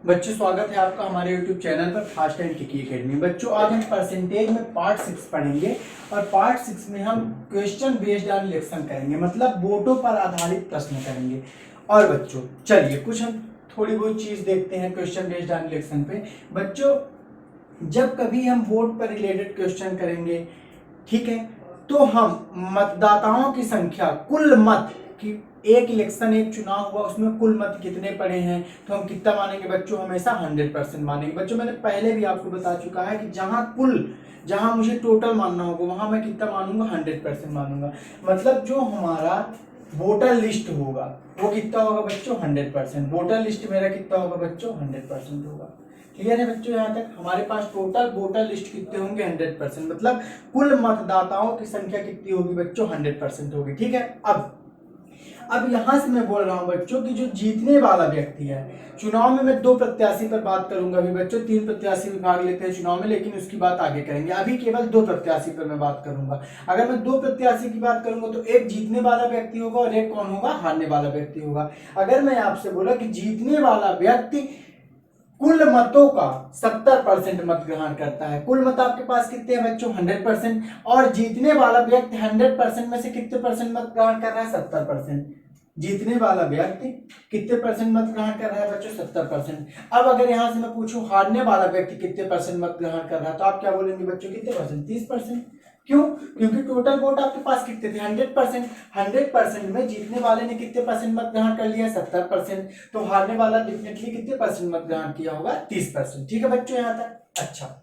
बच्चों स्वागत है आपका हमारे YouTube चैनल पर फास्ट एंड टिकी एकेडमी। बच्चों आज हम परसेंटेज में पार्ट 6 पढ़ेंगे और पार्ट 6 में हम क्वेश्चन बेस्ड ऑन इलेक्शन करेंगे, मतलब वोटों पर आधारित प्रश्न करेंगे। और बच्चों चलिए कुछ हम थोड़ी बहुत चीज देखते हैं क्वेश्चन बेस्ड ऑन इलेक्शन पे। बच्चों जब कभी हम वोट पर रिलेटेड क्वेश्चन करेंगे, ठीक है, तो हम मतदाताओं की संख्या, कुल मत की, एक इलेक्शन एक चुनाव हुआ उसमें कुल मत कितने पड़े हैं तो हम कितना मानेंगे बच्चों, हमेशा 100% मानेंगे। बच्चों मैंने पहले भी आपको बता चुका है कि जहां मुझे टोटल मानना होगा वहां मैं कितना मानूंगा, 100% मानूंगा। मतलब जो हमारा वोटर लिस्ट होगा वो कितना होगा बच्चों, 100%। वोटर लिस्ट मेरा कितना होगा बच्चों, 100% होगा। क्लियर है बच्चों? यहाँ तक हमारे पास टोटल वोटर लिस्ट कितने होंगे, 100%। मतलब कुल मतदाताओं की संख्या कितनी होगी बच्चों, 100% होगी। ठीक है, अब यहां से मैं बोल रहा हूं बच्चों कि जो जीतने वाला व्यक्ति है, चुनाव में मैं 2 प्रत्याशी पर बात करूंगा अभी बच्चों, 3 प्रत्याशी भी भाग लेते हैं चुनाव में, लेकिन उसकी बात आगे करेंगे। अभी केवल 2 प्रत्याशी पर मैं बात करूंगा। अगर मैं 2 प्रत्याशी की बात करूंगा तो एक जीतने वाला व्यक्ति होगा और एक कौन होगा, हारने वाला व्यक्ति होगा। अगर मैं आपसे बोला कि जीतने वाला व्यक्ति कुल मतों का 70% मत ग्रहण करता है, कुल मत आपके पास कितने हैं बच्चों, 100%, और जीतने वाला व्यक्ति 100% में से कितने परसेंट मत ग्रहण कर रहा है, 70%। जीतने वाला व्यक्ति कितने परसेंट मत ग्रहण कर रहा है बच्चों, 70%। अब अगर यहां से मैं पूछूं हारने वाला व्यक्ति कितने परसेंट मत ग्रहण कर रहा है, तो आप क्या बोलेंगे बच्चों, कितने परसेंट, 30%। क्यों? क्योंकि टोटल वोट आपके पास कितने थे, 100%। 100% में जीतने वाले ने कितने परसेंट मत ग्रहण कर लिया, 70%। तो हारने वाला डेफिनेटली कितने परसेंट मत ग्रहण किया होगा, 30%। ठीक है बच्चों यहां तक? अच्छा,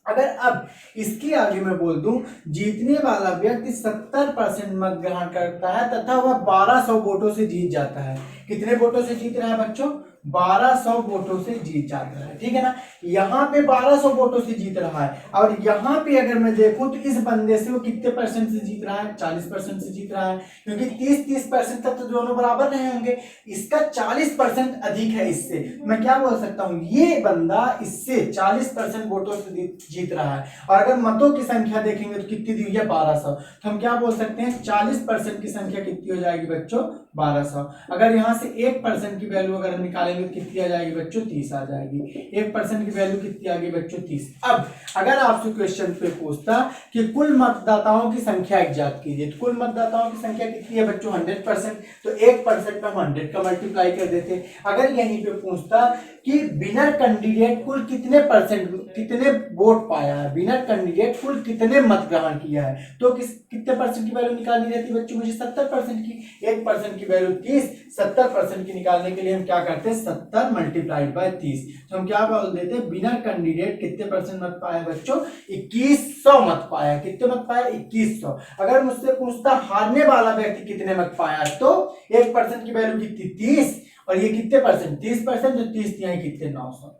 अगर अब इसके आगे मैं बोल दूं जीतने वाला व्यक्ति 70% मत ग्रहण करता है तथा वह 1200 वोटों से जीत जाता है। कितने वोटों से जीत रहा है बच्चों, 1200 वोटों से जीत जाता है। ठीक है ना, यहां पे 1200 वोटों से जीत रहा है, और यहां पे अगर मैं देखूं तो इस बंदे से वो कितने परसेंट से जीत रहा है, 40% से जीत रहा है, क्योंकि 30-30% तक तो दोनों बराबर रहे होंगे। इसका 40% अधिक है इससे। मैं क्या बोल सकता हूं, ये बंदा इससे 40% वोटों से जीत रहा है। और अगर मतों की संख्या देखेंगे तो कितनी दी हुई है, 1200। तो हम क्या बोल सकते हैं, 40% की संख्या कितनी हो जाएगी बच्चों, 1200। अगर यहां से 1% की वैल्यू अगर हम निकालेंगे तो कितनी आ जाएगी बच्चों, 30 आ जाएगी। 1% की वैल्यू कितनी आ गई बच्चों, 30। अब अगर आपसे क्वेश्चन पे पूछता कि कुल मतदाताओं की संख्या एग्जात कीजिए, तो कुल मतदाताओं की संख्या कितनी है बच्चों, 100%। तो 1% पे हम 100 का मल्टीप्लाई कर देते। अगर यहीं पे पूछता कि विनर कैंडिडेट कुल कितने परसेंट, कितने वोट पाया है, विनर कैंडिडेट कुल कितने मत ग्रहण किया है, तो कितने परसेंट की वैल्यू निकालनी रहती है बच्चों, मुझे 70% की। 1% की वैल्यू 30, 70% की निकालने के लिए हम क्या करते हैं, 70 मल्टीप्लाइड बाय 30। तो हम क्या बोल देते हैं, विनर कैंडिडेट कितने परसेंट मत पाया बच्चों, 2100 मत पाया। कितने मत पाया, 2100। अगर मुझसे पूछता हारने वाला व्यक्ति कितने मत पाया, तो 1% की वैल्यू कितनी, 30, और ये कितने परसेंट, 30%, तो 30 दिया कितने, 900।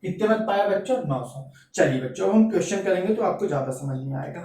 कितने मत पाया बच्चों, 900। चलिए बच्चों हम क्वेश्चन करेंगे तो आपको ज्यादा समझ में आएगा।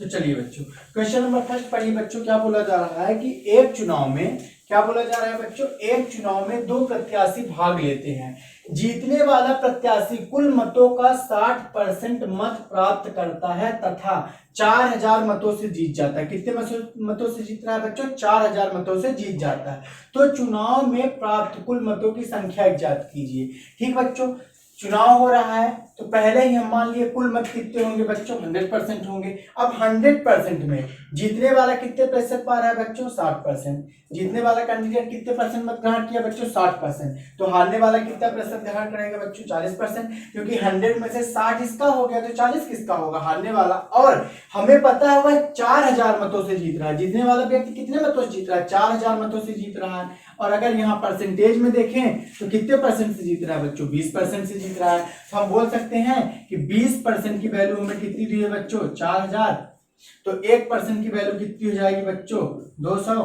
तो चलिए बच्चों क्वेश्चन नंबर फर्स्ट पढ़िए बच्चों। क्या बोला जा रहा है कि एक चुनाव में, क्या बोला जा रहा है बच्चों, एक चुनाव में 2 प्रत्याशी भाग लेते हैं। जीतने वाला प्रत्याशी कुल मतों का 60% मत प्राप्त करता है तथा 4000 मतों से जीत जाता है। कितने मतों से जीत रहा है बच्चों, 4000 मतों से जीत जाता है। तो चुनाव में प्राप्त कुल मतों की संख्या ज्ञात कीजिए। ठीक बच्चों, चुनाव हो रहा है तो पहले ही हम मान लिए कुल मत कितने होंगे बच्चों, 100% होंगे। अब 100% में जीतने वाला कितने प्रतिशत पा रहा है बच्चों, 60%। जीतने वाला कैंडिडेट कितने परसेंट मत ग्रहण किया बच्चों, 60%। तो हारने वाला कितना प्रतिशत ग्रहण करेगा बच्चों, 40%। क्योंकि 100 में से 60 इसका हो गया तो 40 किसका होगा, हारने वाला। और हमें पता है वह 4000 मतों से जीत रहा है। जीतने वाला व्यक्ति कितने मतों से जीत रहा है, 4000 मतों से जीत रहा है। और अगर यहाँ परसेंटेज में देखें तो कितने परसेंट से जीत रहा है बच्चों, 20% से जीत रहा है। तो हम बोल सकते हैं कि 20% की वैल्यू हमें कितनी दी है बच्चों, 4000। तो 1% की वैल्यू कितनी हो जाएगी बच्चों, 200।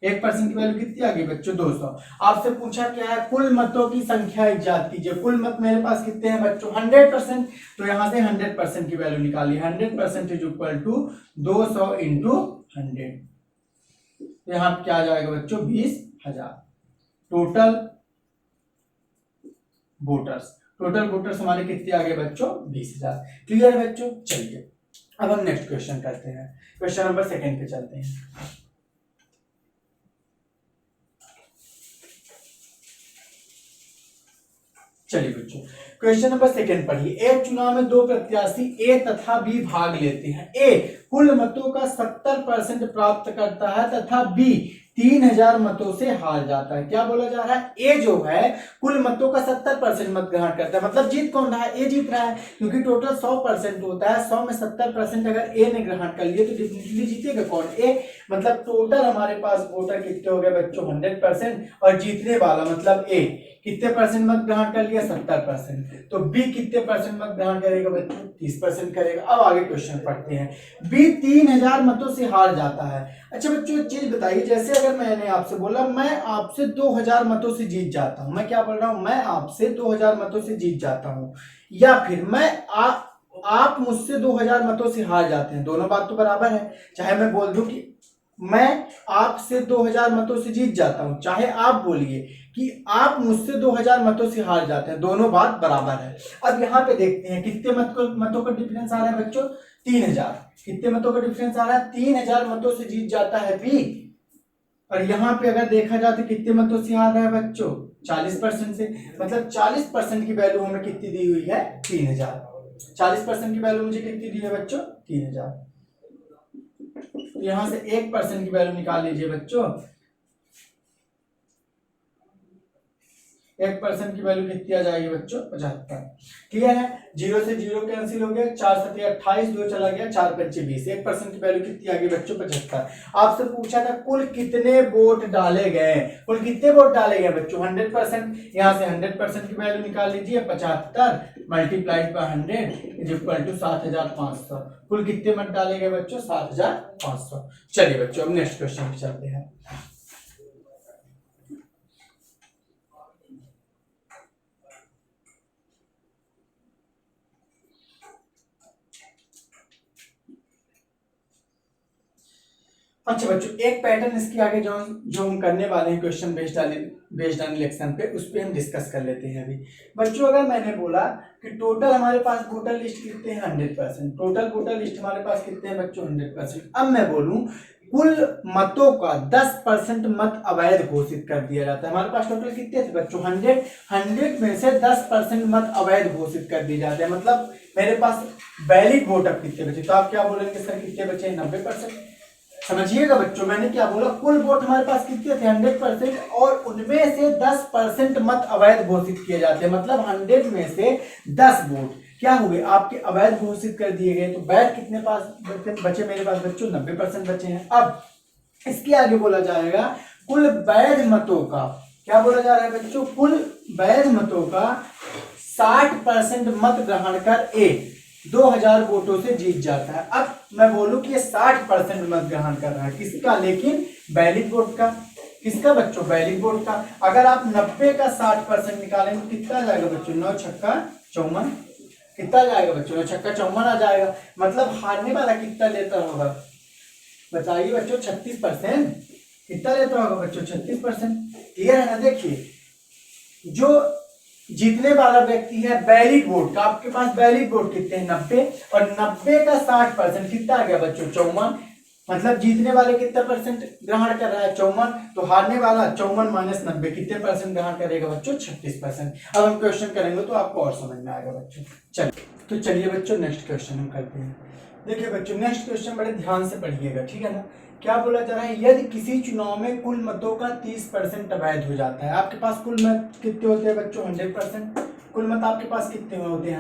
1% की वैल्यू कितनी आ गई बच्चों, 200। आपसे पूछा क्या है, कुल मतों की संख्या इजाद कीजिए। कुल मत मेरे पास कितने हैं बच्चों, 100%। तो यहां से 100% की वैल्यू निकाली, 100% इज इक्वल टू 200 इंटू 100। तो यहाँ क्या आ जाएगा बच्चों 20,000 टोटल वोटर्स हमारे कितने आ गए बच्चों 20,000। क्लियर है बच्चों। चलिए अब हम नेक्स्ट क्वेश्चन करते हैं, क्वेश्चन नंबर 2 पे चलते हैं। चलिए बच्चों क्वेश्चन नंबर 2 पढ़िए। एक चुनाव में 2 प्रत्याशी ए तथा बी भाग लेते हैं। ए कुल मतों का 70% प्राप्त करता है तथा बी 3,000 मतों से हार जाता है। क्या बोला जा रहा है? ए जो है कुल मतों का 70% मत ग्रहण करता है, मतलब जीत कौन रहा है? ए जीत रहा है, क्योंकि टोटल 100% होता है, 100 में 70% अगर ए ने ग्रहण कर लिए तो डेफिनेटली जीतेगा कौन? ए। मतलब टोटल हमारे पास वोटर कितने हो गए बच्चों 100%, और जीतने वाला मतलब ए कितने परसेंट मत ग्रहण कर लिया 70%। तो बी कितने परसेंट मत ग्रहण करेगा बच्चों 30% करेगा। अब आगे क्वेश्चन पढ़ते हैं। बी 3,000 मतों से हार जाता है। अच्छा बच्चों एक चीज बताइए, जैसे अगर मैंने आपसे बोला मैं आपसे 2,000 मतों से जीत जाता हूं, मैं क्या बोल रहा हूं? मैं आपसे 2,000 मतों से जीत जाता हूं, या फिर आप मुझसे 2,000 मतों से हार जाते हैं, दोनों बात तो बराबर है। चाहे मैं बोल दूं कि मैं आपसे 2,000 मतों से जीत जाता हूं, चाहे आप बोलिए कि आप मुझसे 2,000 मतों से हार जाते हैं, दोनों बात बराबर है। अब यहाँ पे देखते हैं कितने मतों का डिफरेंस आ रहा है बच्चों 3,000। कितने मतों का डिफरेंस आ रहा है? 3,000 मतों से जीत जाता है बी। और यहाँ पे अगर देखा जाए तो कितने मतों से हार रहा है बच्चों 40% से, मतलब 40% की वैल्यू हमें कितनी दी हुई है 3,000। 40% की वैल्यू मुझे कितनी दी है बच्चों 3,000। तो यहां से 1% की वैल्यू निकाल लीजिए बच्चों। 1% की वैल्यू कितनी आ जाएगी बच्चों 75। क्लियर है? 0 से 0 कैंसिल हो गया, 4 7 28, 2 चला गया, 4 5 20। 1% की वैल्यू कितनी आ गई बच्चों 75। आपसे पूछा था कुल कितने वोट डाले गए, कुल कितने वोट डाले गए बच्चों 100%। यहाँ से 100% की वैल्यू निकाल लीजिए 75 multiplied by 100 is equal to 7,500। कुल कितने मत डाले गए बच्चों 7,500। चलिए बच्चों अब नेक्स्ट क्वेश्चन पे चलते हैं। अच्छा बच्चों एक पैटर्न इसके आगे जो हम करने वाले हैं क्वेश्चन बेस्ड ऑन इलेक्शन पे, उस पे हम डिस्कस कर लेते हैं अभी। बच्चों अगर मैंने बोला कि टोटल हमारे पास वोटर लिस्ट कितने हैं 100%, टोटल वोटर लिस्ट हमारे पास कितने हैं बच्चों 100%। अब मैं बोलूं कुल मतों का 10% मत अवैध घोषित कर दिया जाता है। हमारे पास टोटल कितने थे बच्चों 100 में से 10% मत अवैध घोषित कर दिए जाते हैं, मतलब मेरे पास वैलिड वोट अब कितने बचे? तो आप क्या बोलेंगे सर कितने बचे 90%। समझिएगा बच्चों मैंने क्या बोला, कुल वोट हमारे पास कितने थे 100%, और उनमें से 10% मत अवैध घोषित किए जाते हैं, मतलब 100 में से 10 वोट क्या हुए आपके अवैध घोषित कर दिए गए। तो वैध कितने पास बचे मेरे पास बच्चों 90% बचे हैं। अब इसके आगे बोला जाएगा कुल वैध मतों का, क्या बोला जा रहा है बच्चों, कुल वैध मतों का 60% मत ग्रहण कर ए 2,000 वोटों से जीत जाता है। अब मैं बोलूं कि ये 60% मत ग्रहण कर रहा है, किसका? लेकिन वैलिड वोट का। किसका बच्चों? वैलिड वोट का। अगर आप 90 का 60% निकालेंगे तो कितना आ जाएगा बच्चों 9 छक्का 54। कितना आ जाएगा बच्चों 9 छक्का 54 आ जाएगा। मतलब हारने वाला कितना लेता होगा बताइए बच्चों 36%। कितना लेता होगा बच्चों 36%। क्लियर है ना? देखिए जो जीतने वाला व्यक्ति है वैलिड वोट का, आपके पास वैलिड वोट कितने हैं 90, और 90 का 60% कितना आ गया बच्चों 54। मतलब जीतने वाले कितना परसेंट ग्रहण कर रहा है 54, तो हारने वाला 54 माइनस 90 कितने परसेंट ग्रहण करेगा बच्चों 36%। अब हम क्वेश्चन करेंगे तो आपको और समझ में आएगा बच्चों। चलिए तो चलिए बच्चों नेक्स्ट क्वेश्चन हम करते हैं। देखिए बच्चों नेक्स्ट क्वेश्चन बड़े ध्यान से पढ़िएगा, ठीक है ना? क्या बोला जा रहा है, यदि किसी चुनाव में कुल मतों का 30% अवैध हो जाता है। आपके पास कुल मत कितने होते हैं बच्चों 100%। कुल मत आपके पास कितने होते हैं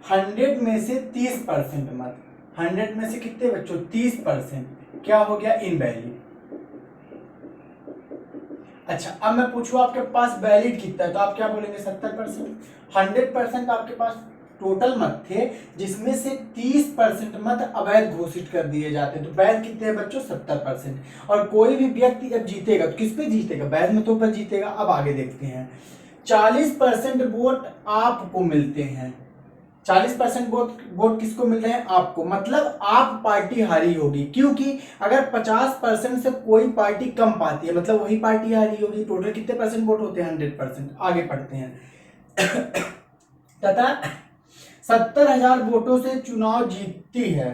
100 में से 30% मत, 100 में से कितने बच्चों 30% क्या हो गया इनवैलिड। अच्छा अब मैं पूछूं आपके पास वैलिड कितना है, तो आप क्या बोलेंगे 70%। 100% आपके पास टोटल मत थे जिसमें से 30% मत अवैध घोषित कर दिए जाते हैं, तो वैध कितने हैं बच्चों 70%। और कोई भी व्यक्ति जब जीतेगा तो किस पे जीतेगा? वैध मतों पर जीतेगा। अब आगे देखते हैं 40% वोट आपको मिलते हैं, 40% वोट वोट किसको मिल रहे हैं? आपको। मतलब आप पार्टी हारी होगी, क्योंकि अगर 50% से कोई पार्टी कम पाती है मतलब वही पार्टी हारी होगी। टोटल कितने परसेंट वोट होते हैं? 100%। आगे पढ़ते हैं। तथा 70,000 वोटों से चुनाव जीतती है।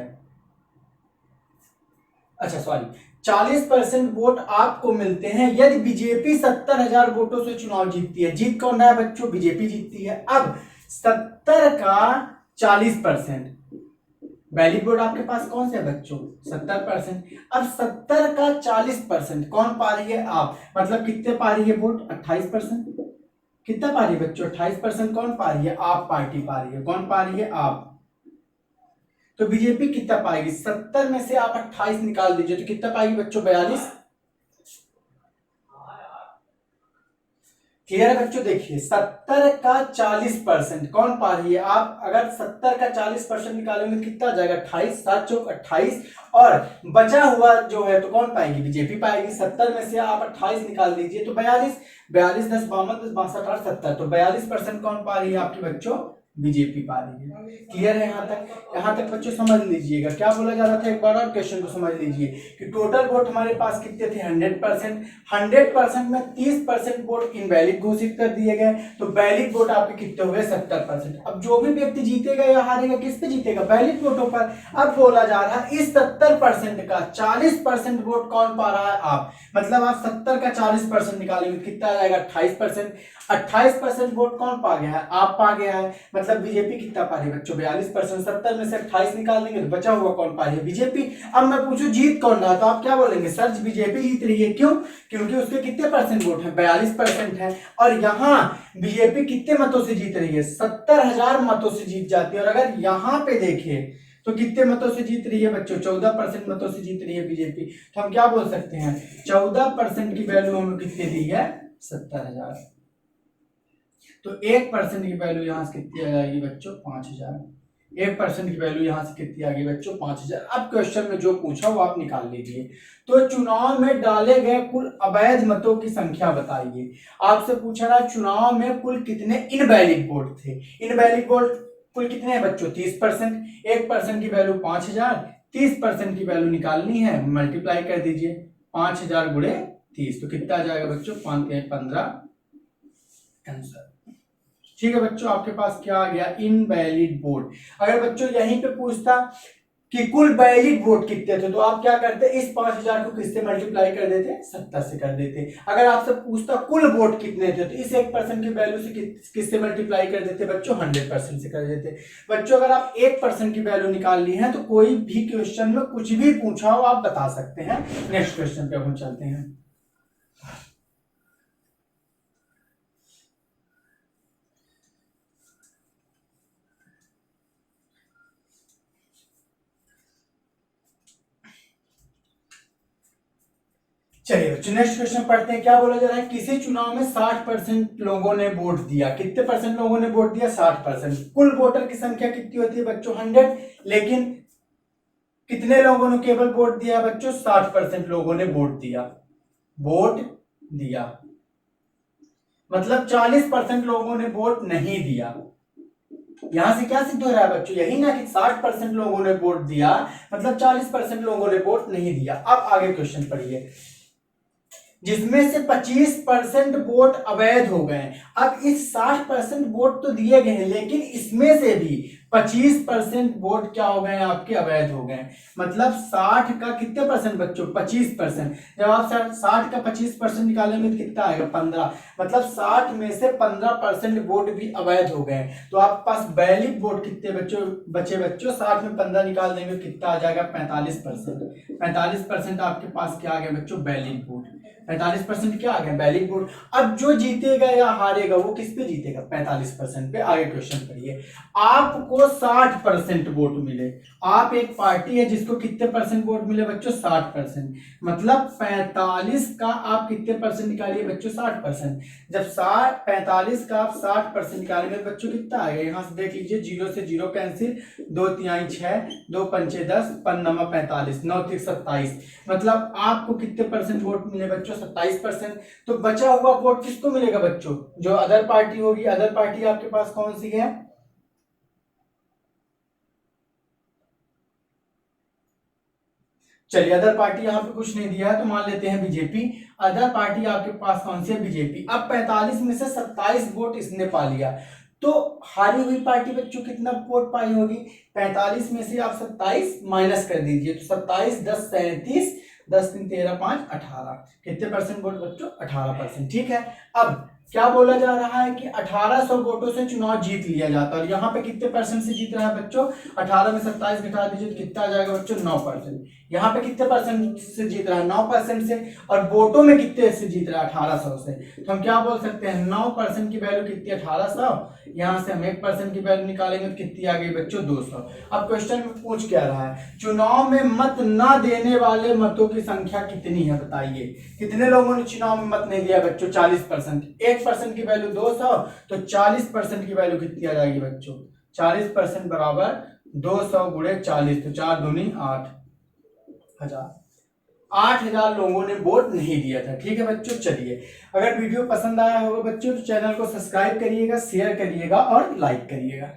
अच्छा सॉरी, 40% वोट आपको मिलते हैं यदि बीजेपी 70,000 वोटों से चुनाव जीतती है। जीत कौन रहा है बच्चों? बीजेपी जीतती है। अब 70 का 40%, वैलिड वोट आपके पास कौन से है बच्चों? 70%। अब 70 का 40% कौन पा रही है? आप। मतलब कितने पा रही है वोट? 28%। कितना पा रही है बच्चों? 28% कौन पा रही है? आप पार्टी पा रही है। कौन पा रही है? आप। तो बीजेपी कितना पाएगी? 70 में से आप 28 निकाल दीजिए तो कितना पाएगी बच्चों? 42। क्लियर है बच्चों? देखिए 70 का 40% कौन पा रही है? आप। अगर 70 का 40% निकालेंगे तो कितना जाएगा? 28। 7 चौक 28। और बचा हुआ जो है तो कौन पाएगी? बीजेपी पाएगी। 70 में से आप 28 निकाल दीजिए तो 42। 42 10 52 10 62 8 70, तो 42% कौन पा रही है आपकी बच्चों? बीजेपी पा रही है। क्लियर है यहाँ तक? यहाँ तक बच्चों समझ लीजिएगा क्या बोला जा रहा था। एक बार और क्वेश्चन को समझ लीजिए कि टोटल वोट हमारे पास कितने थे? 100%। 100% में 30% वोट इनवैलिड घोषित कर दिए गए, तो वैलिड वोट आपके कितने हुए? 70%। अब जो भी व्यक्ति जीतेगा या हारेगा किस पे जीतेगा? वैलिड वोटों पर। अब बोला जा रहा है इस 70% का 40% वोट कौन पा रहा है? आप। मतलब आप 70 का 40% निकालेंगे कितना आ जाएगा? 28%। 28% वोट कौन पा गया है? आप पा गया है। मतलब बीजेपी कितना पा रही है बच्चों? 42%। 70 में से 28 निकाल देंगे तो बचा हुआ कौन पा रही है? बीजेपी। अब मैं पूछूं जीत कौन रहा, तो आप क्या बोलेंगे? सर बीजेपी जीत रही है। क्यों? क्योंकि उसके कितने परसेंट वोट है? 42% है। और यहाँ बीजेपी कितने मतों से जीत रही है? 70,000 मतों से जीत जाती है। और अगर यहाँ पे देखिए तो कितने मतों से जीत रही है बच्चों? 14% मतों से जीत रही है बीजेपी। तो हम क्या बोल सकते हैं? 14% की वैल्यू हमें कितनी दी है? 70,000। तो 1% की वैल्यू यहां से कितनी आ जाएगी बच्चों? 5,000। 1% की वैल्यू यहां से कितनी आ गई बच्चों? 5,000। अब क्वेश्चन में जो पूछा वो आप निकाल लीजिए। तो चुनाव में डाले गए कुल अवैध मतों की संख्या बताइए। आपसे पूछा रहा चुनाव में कुल कितने इनवैलिड वोट थे। इनवैलिड वोट कुल कितने हैं बच्चों? 30%। 1% की वैल्यू 5,000। 30% की वैल्यू निकालनी है, मल्टीप्लाई कर दीजिए। 5,000 गुणे 30 तो कितना आ जाएगा बच्चों? 5 15 आंसर। ठीक है बच्चों, आपके पास क्या आ गया? Invalid vote. अगर बच्चों यहीं पे पूछता कि कुल वैलिड वोट कितने थे तो आप क्या करते? इस 5,000 को किससे मल्टीप्लाई कर देते? 70 से कर देते। अगर आपसे पूछता कुल वोट कितने थे तो इस 1% की वैल्यू से किससे मल्टीप्लाई कर देते बच्चों? 100% से कर देते। बच्चों अगर आप 1% की वैल्यू निकालनी है तो कोई भी क्वेश्चन में कुछ भी पूछा हो आप बता सकते हैं। नेक्स्ट क्वेश्चन पे हम चलते हैं। चलिए बच्चों नेक्स्ट क्वेश्चन पढ़ते हैं। क्या बोला जा रहा है? किसी चुनाव में 60% लोगों ने वोट दिया। कितने परसेंट लोगों ने वोट दिया? 60%। कुल वोटर की संख्या कितनी होती है बच्चों? 100। लेकिन कितने लोगों ने केवल वोट दिया बच्चों? 60% लोगों ने वोट दिया। वोट दिया मतलब 40% लोगों ने वोट नहीं दिया। यहां से क्या सिद्ध हो रहा है बच्चों? यही ना कि 60% लोगों ने वोट दिया मतलब 40% लोगों ने वोट नहीं दिया। अब आगे क्वेश्चन पढ़िए। जिसमें से 25% वोट अवैध हो गए। अब इस 60% वोट तो दिए गए हैं लेकिन इसमें से भी 25% वोट क्या हो गए? आपके अवैध हो गए। मतलब 60 का कितने परसेंट बच्चों? 25%। जब आप 60 का 25% निकालेंगे तो कितना आएगा? 15। मतलब 60 में से 15% वोट भी अवैध हो गए। तो आपके पास वैलिड वोट कितने बच्चों बचे बच्चों? 60 में 15 निकाल देंगे कितना आ जाएगा? 45%। 45% आपके पास क्या आ गया बच्चों? Valid vote. 45% क्या आ गया? Valid vote. अब जो जीतेगा या हारेगा वो किस पे जीतेगा? 45% पे। आगे क्वेश्चन पढ़िए। आपको 60% वोट मिले। आप एक पार्टी है जिसको कितने परसेंट वोट मिले बच्चों? 60%। मतलब 45 का आप कितने परसेंट निकालिए बच्चों? 60%। जब 45 का आप 60% निकालेंगे बच्चों कितना आएगा? यहां से देख लीजिए, 0 से 0 कैंसिल, 2 तिहाई 6, 2 पंचे 10, 45, 9 3 27। मतलब आपको कितने परसेंट वोट मिले बच्चों? 27%। तो बचा हुआ वोट किसको मिलेगा बच्चों? जो अदर पार्टी होगी। अदर पार्टी आपके पास कौन सी है? चलिए अदर पार्टी यहाँ पे कुछ नहीं दिया है तो मान लेते हैं बीजेपी। अदर पार्टी आपके पास कौन सी है? बीजेपी। अब 45 में से 27 वोट इसने पा लिया, तो हारी हुई पार्टी बच्चों कितना वोट पाई होगी? 45 में से आप 27 माइनस कर दीजिए, तो 27 10 37 10 3 13 5 18, कितने परसेंट वोट बच्चों? 18%। ठीक है, अब क्या बोला जा रहा है कि 1800 वोटों से चुनाव जीत लिया जाता है, और यहाँ पे कितने परसेंट से जीत रहा है बच्चों? 18 में 27 घटा दीजिए तो कितना आ जाएगा बच्चों? 9%। यहाँ पे कितने परसेंट से जीत रहा है? 9% से। और वोटों में कितने से जीत रहा है? 1800 से। तो हम क्या बोल सकते हैं? 9% की वैल्यू कितनी? 1800। यहाँ से हम 1% की वैल्यू निकालेंगे तो कितनी आ गई बच्चों? 200। अब क्वेश्चन में पूछ क्या रहा है? चुनाव में मत ना देने वाले मतों की संख्या कितनी है? बताइए कितने लोगों ने चुनाव में मत नहीं दिया बच्चों? 40%। 1% की वैल्यू 200, तो 40% की वैल्यू कितनी आ जाएगी बच्चों? 40% बराबर 200 गुणे 40, तो 4 दूनी 8,000। 8,000 लोगों ने वोट नहीं दिया था। ठीक है बच्चों, चलिए अगर वीडियो पसंद आया होगा बच्चों तो चैनल को सब्सक्राइब करिएगा, शेयर करिएगा और लाइक करिएगा।